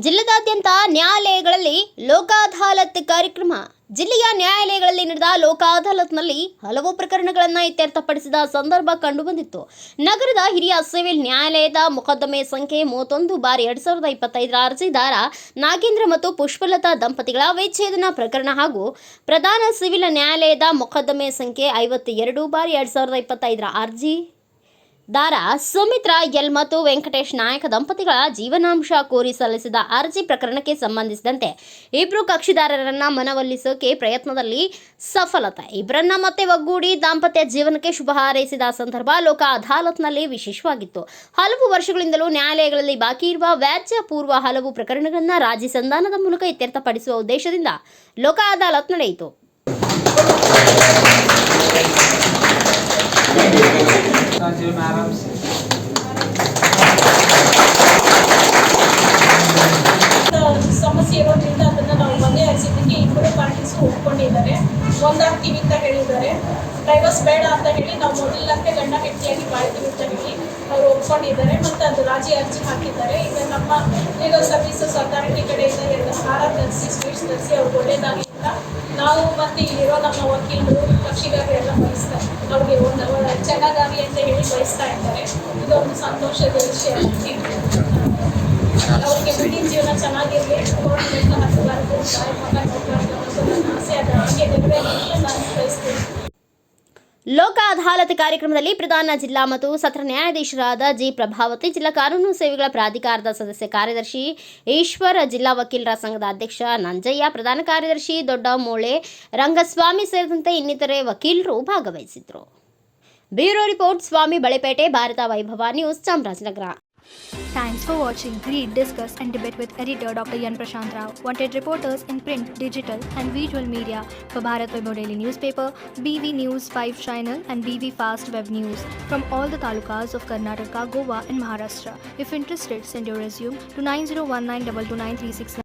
ಜಿಲ್ಲೆಯಾದ್ಯಂತ ನ್ಯಾಯಾಲಯಗಳಲ್ಲಿ ಲೋಕ ಅದಾಲತ್ ಕಾರ್ಯಕ್ರಮ. ಜಿಲ್ಲೆಯ ನ್ಯಾಯಾಲಯಗಳಲ್ಲಿ ನಡೆದ ಲೋಕ ಅದಾಲತ್ನಲ್ಲಿ ಹಲವು ಪ್ರಕರಣಗಳನ್ನು ಇತ್ಯರ್ಥಪಡಿಸಿದ ಸಂದರ್ಭ ಕಂಡುಬಂದಿತ್ತು. ನಗರದ ಹಿರಿಯ ಸಿವಿಲ್ ನ್ಯಾಯಾಲಯದ ಮೊಕದ್ದಮೆ ಸಂಖ್ಯೆ 31/2025 ಅರ್ಜಿದಾರ ನಾಗೇಂದ್ರ ಮತ್ತು ಪುಷ್ಪಲತಾ ದಂಪತಿಗಳ ವಿಚ್ಛೇದನ ಪ್ರಕರಣ ಹಾಗೂ ಪ್ರಧಾನ ಸಿವಿಲ್ ನ್ಯಾಯಾಲಯದ ಮೊಕದ್ದಮೆ ಸಂಖ್ಯೆ 52/2025 ಅರ್ಜಿ ದಾರ ಸುಮಿತ್ರಾ ಎಲ್ ಮತ್ತು ವೆಂಕಟೇಶ್ ನಾಯಕ ದಂಪತಿಗಳ ಜೀವನಾಂಶ ಕೋರಿ ಸಲ್ಲಿಸಿದ ಅರ್ಜಿ ಪ್ರಕರಣಕ್ಕೆ ಸಂಬಂಧಿಸಿದಂತೆ ಇಬ್ಬರು ಕಕ್ಷಿದಾರರನ್ನ ಮನವೊಲಿಸೋಕೆ ಪ್ರಯತ್ನದಲ್ಲಿ ಸಫಲತೆ. ಇಬ್ಬರನ್ನ ಮತ್ತೆ ಒಗ್ಗೂಡಿ ದಾಂಪತ್ಯ ಜೀವನಕ್ಕೆ ಶುಭ ಹಾರೈಸಿದ ಸಂದರ್ಭ ಲೋಕ ಅದಾಲತ್ನಲ್ಲಿ ವಿಶೇಷವಾಗಿತ್ತು. ಹಲವು ವರ್ಷಗಳಿಂದಲೂ ನ್ಯಾಯಾಲಯಗಳಲ್ಲಿ ಬಾಕಿ ಇರುವ ವ್ಯಾಜ್ಯ ಪೂರ್ವ ಹಲವು ಪ್ರಕರಣಗಳನ್ನು ರಾಜಿ ಸಂಧಾನದ ಮೂಲಕ ಇತ್ಯರ್ಥಪಡಿಸುವ ಉದ್ದೇಶದಿಂದ ಲೋಕ ಅದಾಲತ್ ನಡೆಯಿತು. ಸಮಸ್ಯೆ ಇರೋದ್ರಿಂದ ಅದನ್ನು ನಾವು ಬಗೆಹರಿಸಿದ್ದಕ್ಕೆ ಇಬ್ಬರು ಪಾರ್ಟೀಸು ಒಪ್ಕೊಂಡಿದ್ದಾರೆ. ಒಂದಾಗ್ತೀವಿ ಅಂತ ಹೇಳಿದ್ದಾರೆ. ಡೈವರ್ಸ್ ಬೇಡ ಅಂತ ಹೇಳಿ ನಾವು ಮೊದಲಂತೆ ಗಂಡ ಹೆಂಡತಿಯಾಗಿ ಬಾಳ್ತೀವಿ ಅಂತ ಹೇಳಿ ಅವರು ಒಪ್ಕೊಂಡಿದ್ದಾರೆ. ಮತ್ತು ಅದು ರಾಜಿ ಅರ್ಜಿ ಹಾಕಿದ್ದಾರೆ. ಈಗ ನಮ್ಮ ಲೀಗಲ್ ಸರ್ವಿಸಸ್ ಅಥಾರಿಟಿ ಕಡೆಯಿಂದ ಎಲ್ಲ ಹಾರ ತರಿಸಿ ಸ್ವೀಟ್ಸ್ ತರಿಸಿ ಅವ್ರಿಗೆ ಒಳ್ಳೇದಾಗಿ ಅಂತ ನಾವು ಮತ್ತು ಇಲ್ಲಿರೋ ನಮ್ಮ ವಕೀಲರು ಕಕ್ಷಿಗಾಗಿ ಎಲ್ಲ ಬಯಸ್ತಾರೆ. ಅವ್ರಿಗೆ ಒಂದು ಚೆನ್ನಾಗಾಗಿ ಅಂತ ಹೇಳಿ ಬಯಸ್ತಾ ಇದ್ದಾರೆ. ಇದೊಂದು ಸಂತೋಷದ ವಿಷಯ. ಅವ್ರಿಗೆ ಮುಂದಿನ ಜೀವನ ಚೆನ್ನಾಗಿರಲಿ, ಕೋರ್ಟ್ಗಳನ್ನ ಹತ್ತಬಾರ್ದು, ತಾಯಿ ಮಗ ನೋಡಬಾರ್ದು ಅನ್ನೋದು ನನ್ನ ಆಸೆ. ಅದು ಹಾಗೆ ನೆರವೇರಲಿ ಅಂತ ನಾನು ಬಯಸ್ತೇನೆ. ಲೋಕ ಅದಾಲತ್ ಕಾರ್ಯಕ್ರಮದಲ್ಲಿ ಪ್ರಧಾನ ಜಿಲ್ಲಾ ಮತ್ತು ಸತ್ರ ನ್ಯಾಯಾಧೀಶರಾದ ಜಿ ಪ್ರಭಾವತಿ, ಜಿಲ್ಲಾ ಕಾನೂನು ಸೇವೆಗಳ ಪ್ರಾಧಿಕಾರದ ಸದಸ್ಯ ಕಾರ್ಯದರ್ಶಿ ಈಶ್ವರ್, ಜಿಲ್ಲಾ ವಕೀಲರ ಸಂಘದ ಅಧ್ಯಕ್ಷ ನಂಜಯ್ಯ, ಪ್ರಧಾನ ಕಾರ್ಯದರ್ಶಿ ದೊಡ್ಡಮೋಳೆ ರಂಗಸ್ವಾಮಿ ಸೇರಿದಂತೆ ಇನ್ನಿತರೆ ವಕೀಲರು ಭಾಗವಹಿಸಿದ್ರು. ಬ್ಯೂರೋ ರಿಪೋರ್ಟ್, ಸ್ವಾಮಿ ಬಳೆಪೇಟೆ, ಭಾರತ ವೈಭವ news, Chamarajanagar. Thanks for watching. Read, discuss and debate with editor Dr. Yan Prashant Rao. Wanted reporters in print, digital and visual media for Bharat Vaibhav Daily Newspaper, BV News 5 Channel and BV Fast Web News from all the talukas of Karnataka, Goa and Maharashtra. If interested, send your resume to 9019229369.